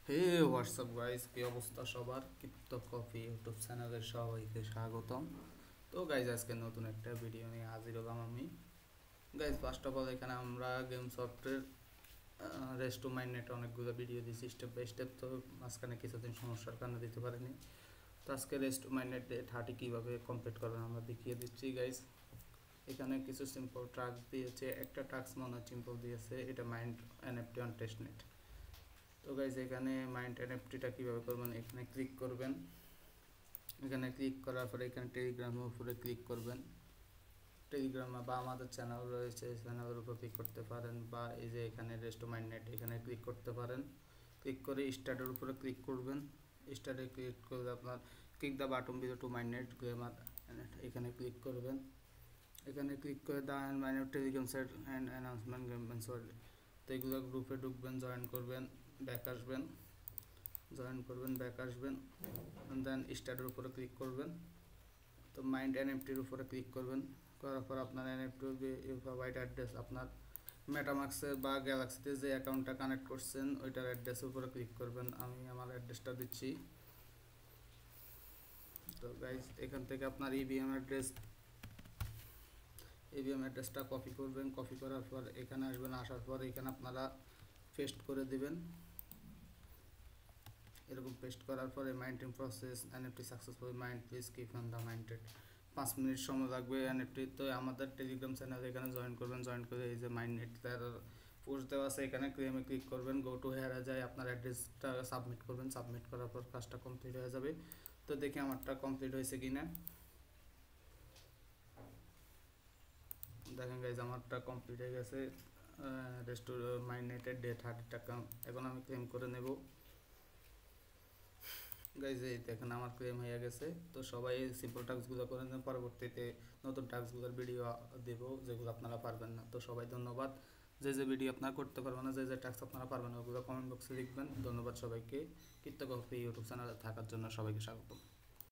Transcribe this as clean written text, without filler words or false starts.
হে WhatsApp guys, কি অবস্থা সবার? কৃপ্ত কফি ইউটিউব চ্যানেলের সবাইকে স্বাগতম। তো গাইজ আজকে নতুন একটা ভিডিও নিয়ে হাজির হলাম আমি। গাইজ ফার্স্ট অফ অল এখানে আমরা গেম সফটওয়্যার রেস্ট টু মাইন্ডনেটে অনেকগুলো ভিডিও দিয়েছি স্টেপ বাই স্টেপ, তো মাঝখানে কিছুদিন সমস্যার কারণে দিতে পারিনি। তো আজকে রেস্ট টু মাইন্ডনেট ডে 30 কীভাবে কমপ্লিট করবেন আমরা দেখিয়ে দিচ্ছি গাইজ। এখানে কিছু সিম্পল টাস্ক দিয়েছে, একটা টাস্ক মনে হয় সিম্পল দিয়েছে, এটা মাইন্ড এনএফটি অন টেস্টনেট। তো গাইজ এখানে মাইন্ড এনএফটিটা কীভাবে করবেন, এখানে ক্লিক করবেন। এখানে ক্লিক করার পরে এখানে টেলিগ্রামের উপরে ক্লিক করবেন। টেলিগ্রামে বা আমাদের চ্যানেল রয়েছে, চ্যানেলের উপর ক্লিক করতে পারেন, বা এই যে এখানে রেস্ট মাইন্ড নেট এখানে ক্লিক করতে পারেন। ক্লিক করে স্টার্টের উপরে ক্লিক করবেন। স্টার্টে ক্লিক করলে আপনার click the button below to mind net gamer এখানে ক্লিক করবেন। এখানে ক্লিক করে the mind Telegram site and announcement games world, তো এগুলো গ্রুপে ঢুকবেন, জয়েন করবেন, ব্যাক আসবেন, জয়েন করবেন, ব্যাক আসবেন, দেন স্টার্টের উপরে ক্লিক করবেন। তো মাইন্ড এনএফটির উপরে ক্লিক করবেন, করার পর আপনার এনএফটি হোয়াইট অ্যাড্রেস আপনার মেটামাক্সে বা গ্যালাক্সিতে যে অ্যাকাউন্টটা কানেক্ট করছেন ওইটার অ্যাড্রেসের উপরে ক্লিক করবেন। আমি আমার অ্যাড্রেসটা দিচ্ছি। তো গাইজ এখান থেকে আপনার ইভিএম অ্যাড্রেসটা কপি করবেন। কপি করার পর এখানে আসবেন, আসার পর এখানে আপনারা পেস্ট করে দিবেন। এরকম পেস্ট করার পরে মাইন্ডিং process NFT successful mined, please keep on the mined. 5 minute সময় লাগবে এনএফটি। তো আমাদের টেলিগ্রাম চ্যানেল এখানে জয়েন করবেন, জয়েন করে এই যে মাইন্ডনেট তার পোস্ট দেওয়া আছে এখানে ক্লেমে ক্লিক করবেন, গো টু হেয়ারে যায় আপনার অ্যাড্রেসটা সাবমিট করবেন। সাবমিট করার পর কাজটা কমপ্লিট হয়ে যাবে। তো দেখি আমারটা কমপ্লিট হয়েছে কিনা। দেখেন গাইজ আমারটা কমপ্লিট হয়ে গেছে। রেস্টোর মাইন্ডনেটের ডে 30 টাকা এখন আমি ক্লেম করে নেব। গাইজ এই দেখেন আমার ক্লেম হয়ে গেছে। তো সবাই সিম্পল টাস্কগুলো করে নেন, পরবর্তীতে নতুন টাস্কগুলোর ভিডিও দেব যেগুলো আপনারা পারবেন না। তো সবাই ধন্যবাদ। যে যে ভিডিও আপনারা করতে পারবেন না, যে যে টাস্ক আপনারা পারবেন না ওগুলো কমেন্ট বক্সে লিখবেন। ধন্যবাদ সবাইকে। কৃতজ্ঞ ইউটিউব চ্যানেলে থাকার জন্য সবাইকে স্বাগত।